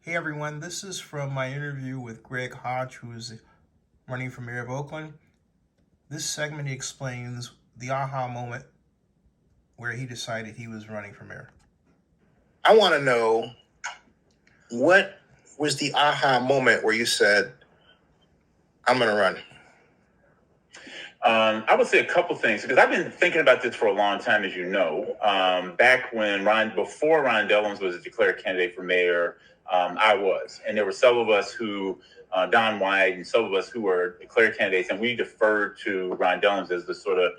Hey everyone, this is from my interview with Greg Hodge, who is running for mayor of Oakland. This segment explains the aha moment where he decided he was running for mayor. I want to know, what was the aha moment where you said, I'm going to run? I would say a couple things, because I've been thinking about this for a long time, as you know. Back when before Ron Dellums was declared candidate for mayor, I was. And there were several of us who, Don White and some of us who were declared candidates, and we deferred to Ron Dellums as the sort of,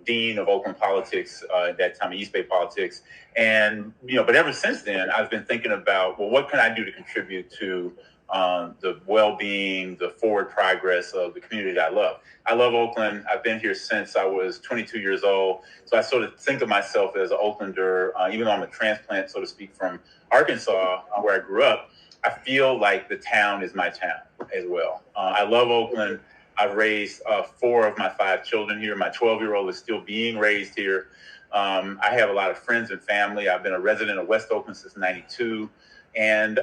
dean of Oakland politics at that time, East Bay politics. And, but ever since then, I've been thinking about, well, what can I do to contribute to the well-being, the forward progress of the community that I love. I love Oakland. I've been here since I was 22 years old. So I sort of think of myself as an Oaklander, even though I'm a transplant, so to speak, from Arkansas, where I grew up. I feel like the town is my town as well. I love Oakland. I've raised 4 of my 5 children here. My 12-year-old is still being raised here. I have a lot of friends and family. I've been a resident of West Oakland since '92. And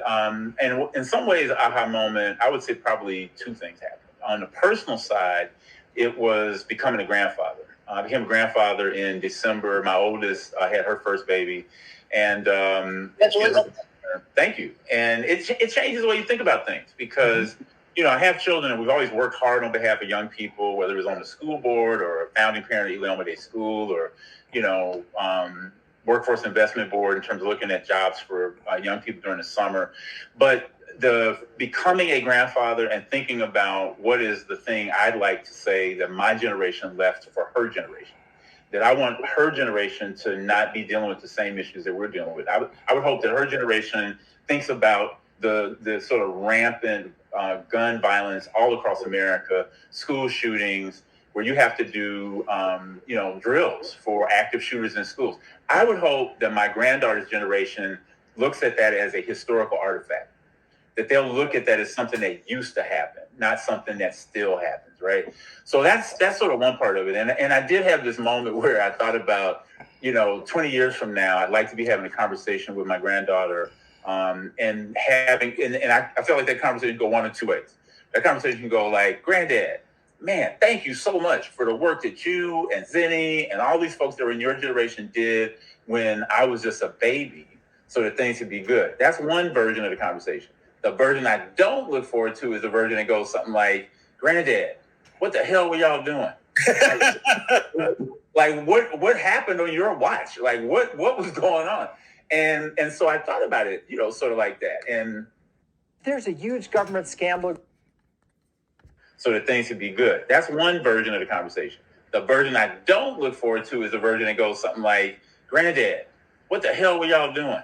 in some ways, aha moment, I would say probably 2 things happened. On the personal side, it was becoming a grandfather. I became a grandfather in December. My oldest had her first baby. And thank you. And it changes the way you think about things because, I have children and we've always worked hard on behalf of young people, whether it was on the school board or a founding parent at Elma Day School or, workforce investment board in terms of looking at jobs for young people during the summer. But the becoming a grandfather and thinking about what is the thing I'd like to say that my generation left for her generation, that I want her generation to not be dealing with the same issues that we're dealing with. I would hope that her generation thinks about the sort of rampant gun violence all across America, school shootings, where you have to do, drills for active shooters in schools. I would hope that my granddaughter's generation looks at that as a historical artifact, that they'll look at that as something that used to happen, not something that still happens, right? So that's sort of one part of it. And I did have this moment where I thought about, 20 years from now, I'd like to be having a conversation with my granddaughter and I feel like that conversation can go one of 2 ways. That conversation can go like, Granddad, man, thank you so much for the work that you and Zinni and all these folks that were in your generation did when I was just a baby so that things could be good. That's one version of the conversation. The version I don't look forward to is the version that goes something like, Granddad, what the hell were y'all doing? Like what happened on your watch? Like what was going on? And so I thought about it, sort of like that. And there's a huge government scandal. So that things could be good. That's one version of the conversation. The version I don't look forward to is the version that goes something like, Granddad, what the hell were y'all doing?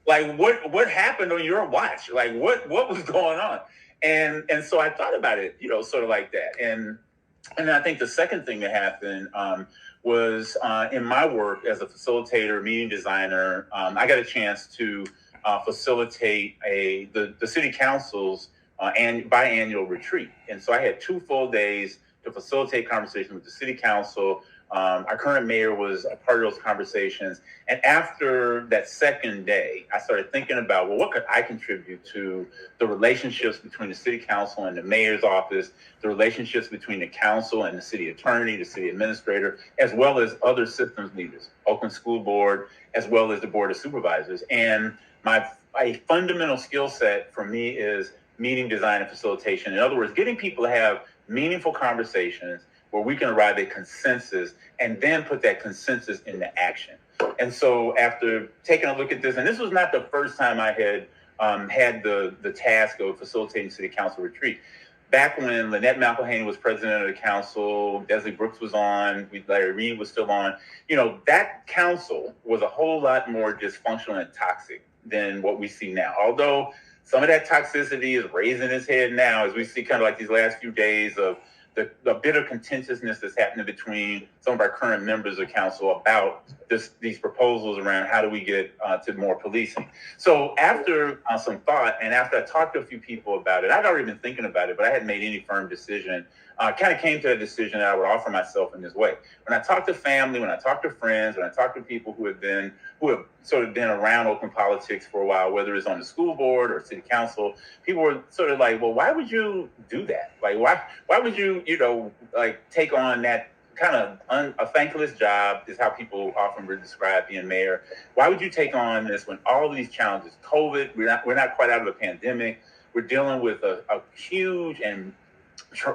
Like what happened on your watch? Like what was going on? And so I thought about it, sort of like that. And I think the second thing that happened was in my work as a facilitator, meeting designer, I got a chance to facilitate the city council's biannual retreat. And so I had 2 full days to facilitate conversations with the city council. Our current mayor was a part of those conversations. And after that second day, I started thinking about, well, what could I contribute to the relationships between the city council and the mayor's office, the relationships between the council and the city attorney, the city administrator, as well as other systems leaders, Oakland School Board, as well as the Board of Supervisors. And a fundamental skill set for me is meeting design and facilitation. In other words, getting people to have meaningful conversations where we can arrive at consensus and then put that consensus into action. And so after taking a look at this, and this was not the first time I had had the task of facilitating city council retreat. Back when Lynette McElhaney was president of the council, Desley Brooks was on, Larry Reed was still on, that council was a whole lot more dysfunctional and toxic than what we see now. Although some of that toxicity is raising its head now as we see kind of like these last few days of the bit of contentiousness that's happening between some of our current members of council about these proposals around how do we get to more policing. So after some thought and after I talked to a few people about it, I'd already been thinking about it, but I hadn't made any firm decision. kind of came to the decision that I would offer myself in this way. When I talk to family, when I talk to friends, when I talk to people who have sort of been around Oakland politics for a while, whether it's on the school board or city council, people were sort of like, well, why would you do that? Like, why would you, like take on that kind of a thankless job is how people often would describe being mayor. Why would you take on this when all these challenges, COVID, we're not quite out of the pandemic. We're dealing with a huge and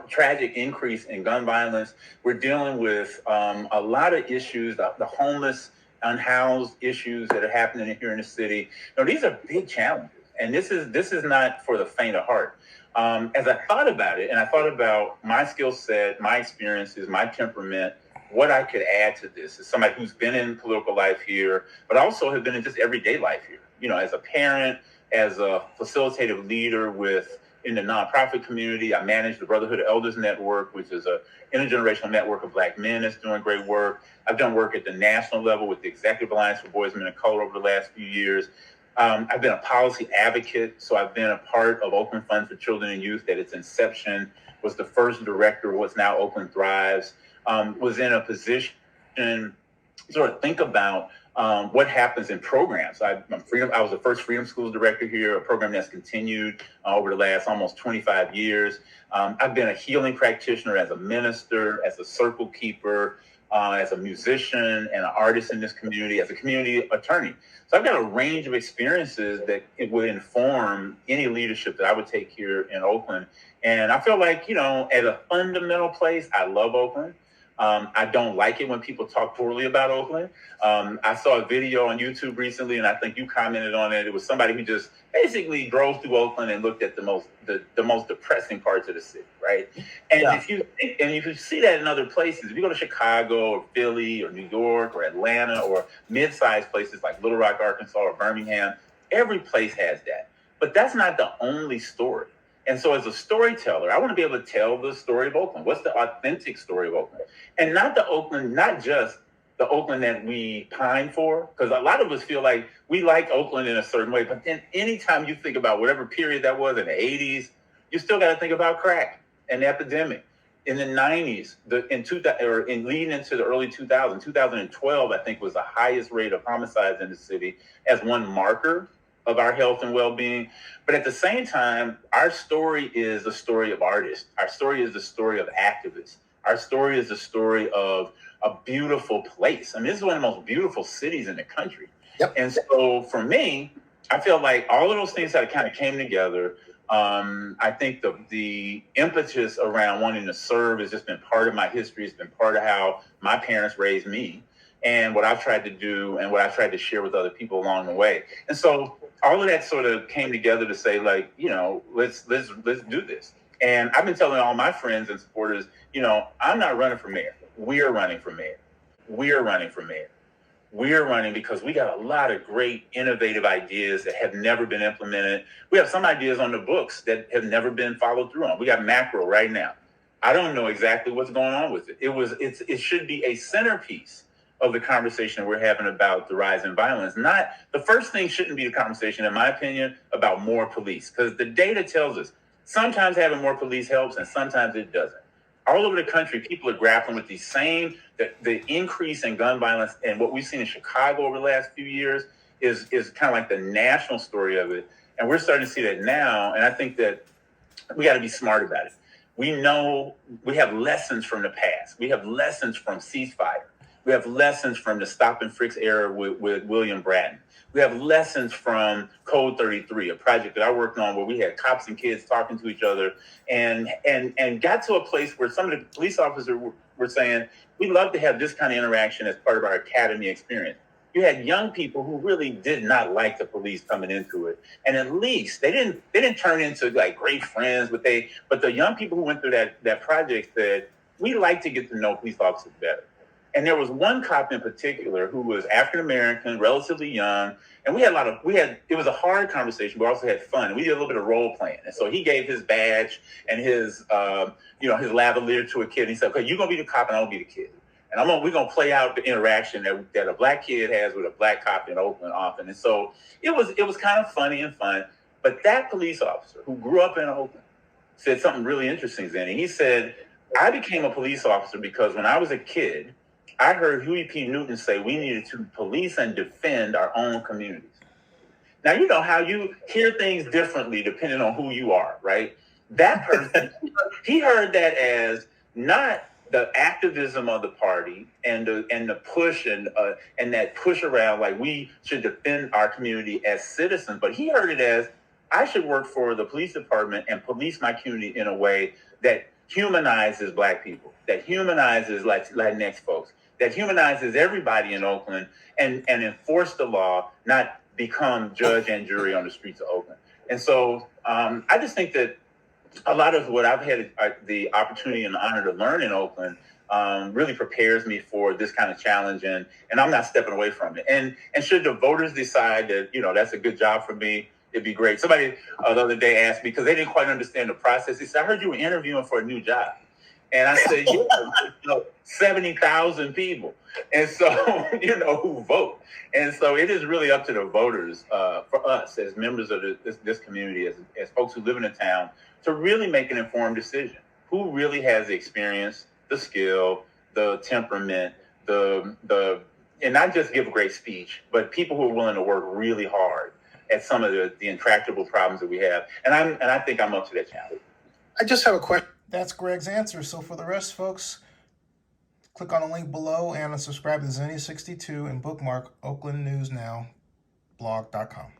tragic increase in gun violence. We're dealing with a lot of issues, the homeless, unhoused issues that are happening here in the city. These are big challenges, and this is not for the faint of heart. As I thought about it, and I thought about my skill set, my experiences, my temperament, what I could add to this as somebody who's been in political life here, but also have been in just everyday life here. As a parent, as a facilitative leader in the nonprofit community, I manage the Brotherhood of Elders Network, which is an intergenerational network of Black men that's doing great work. I've done work at the national level with the Executive Alliance for Boys and Men of Color over the last few years. I've been a policy advocate, so I've been a part of Oakland Fund for Children and Youth at its inception, was the first director of what's now Oakland Thrives, was in a position to sort of think about what happens in programs. I was the first Freedom Schools director here, a program that's continued over the last almost 25 years. I've been a healing practitioner as a minister, as a circle keeper, as a musician and an artist in this community, as a community attorney. So I've got a range of experiences that it would inform any leadership that I would take here in Oakland. And I feel like, at a fundamental place, I love Oakland. I don't like it when people talk poorly about Oakland. I saw a video on YouTube recently, and I think you commented on it. It was somebody who just basically drove through Oakland and looked at the most depressing parts of the city, right? And if you see that in other places, if you go to Chicago or Philly or New York or Atlanta or mid-sized places like Little Rock, Arkansas or Birmingham, every place has that. But that's not the only story. And so as a storyteller, I want to be able to tell the story of Oakland. What's the authentic story of Oakland? And not just the Oakland that we pine for, because a lot of us feel like we like Oakland in a certain way. But then anytime you think about whatever period that was in the 80s, you still got to think about crack and the epidemic. In the 90s, leading into the early 2000s, 2012, I think was the highest rate of homicides in the city as one marker of our health and well-being. But at the same time, our story is the story of artists. Our story is the story of activists. Our story is the story of a beautiful place. I mean, this is one of the most beautiful cities in the country. Yep. And so for me, I feel like all of those things that kind of came together. I think the impetus around wanting to serve has just been part of my history. It's been part of how my parents raised me and what I've tried to do and what I've tried to share with other people along the way. And so all of that sort of came together to say, like, let's do this. And I've been telling all my friends and supporters, I'm not running for mayor. We're running for mayor. We're running for mayor. We're running because we got a lot of great innovative ideas that have never been implemented. We have some ideas on the books that have never been followed through on. We got Mayoral right now. I don't know exactly what's going on with it. It should be a centerpiece of the conversation we're having about the rise in violence. The first thing shouldn't be the conversation, in my opinion, about more police, because the data tells us sometimes having more police helps and sometimes it doesn't. All over the country, people are grappling with the increase in gun violence, and what we've seen in Chicago over the last few years is kind of like the national story of it. And we're starting to see that now, and I think that we got to be smart about it. We know we have lessons from the past. We have lessons from ceasefire. We have lessons from the stop and frisk era with William Bratton. We have lessons from Code 33, a project that I worked on where we had cops and kids talking to each other and got to a place where some of the police officers were saying, we'd love to have this kind of interaction as part of our academy experience. You had young people who really did not like the police coming into it. And at least they didn't turn into like great friends, but the young people who went through that project said, we like to get to know police officers better. And there was one cop in particular who was African-American, relatively young. And it was a hard conversation, but also had fun. And we did a little bit of role playing. And so he gave his badge and his lavalier to a kid. And he said, okay, you're going to be the cop and I'm going to be the kid. And we're going to play out the interaction that a black kid has with a black cop in Oakland often. And so it was kind of funny and fun. But that police officer who grew up in Oakland said something really interesting, Zenny. He said, I became a police officer because when I was a kid, I heard Huey P. Newton say we needed to police and defend our own communities. Now, you know how you hear things differently depending on who you are, right? That person, he heard that as not the activism of the party and the push and that push around like we should defend our community as citizens, but he heard it as I should work for the police department and police my community in a way that humanizes Black people, that humanizes Latinx folks, that humanizes everybody in Oakland and enforce the law, not become judge and jury on the streets of Oakland. And so I just think that a lot of what I've had the opportunity and the honor to learn in Oakland really prepares me for this kind of challenge, and I'm not stepping away from it. And should the voters decide that, you know, that's a good job for me, it'd be great. Somebody the other day asked me, because they didn't quite understand the process, he said, I heard you were interviewing for a new job. And I said, yeah, 70,000 people. And so, you know, who vote. And so it is really up to the voters, for us as members of this community, as folks who live in the town, to really make an informed decision. Who really has the experience, the skill, the temperament, and not just give a great speech, but people who are willing to work really hard at some of the intractable problems that we have. And I think I'm up to that challenge. I just have a question. That's Greg's answer. So for the rest, folks, click on the link below and subscribe to Zenny62 and bookmark oaklandnewsnowblog.com.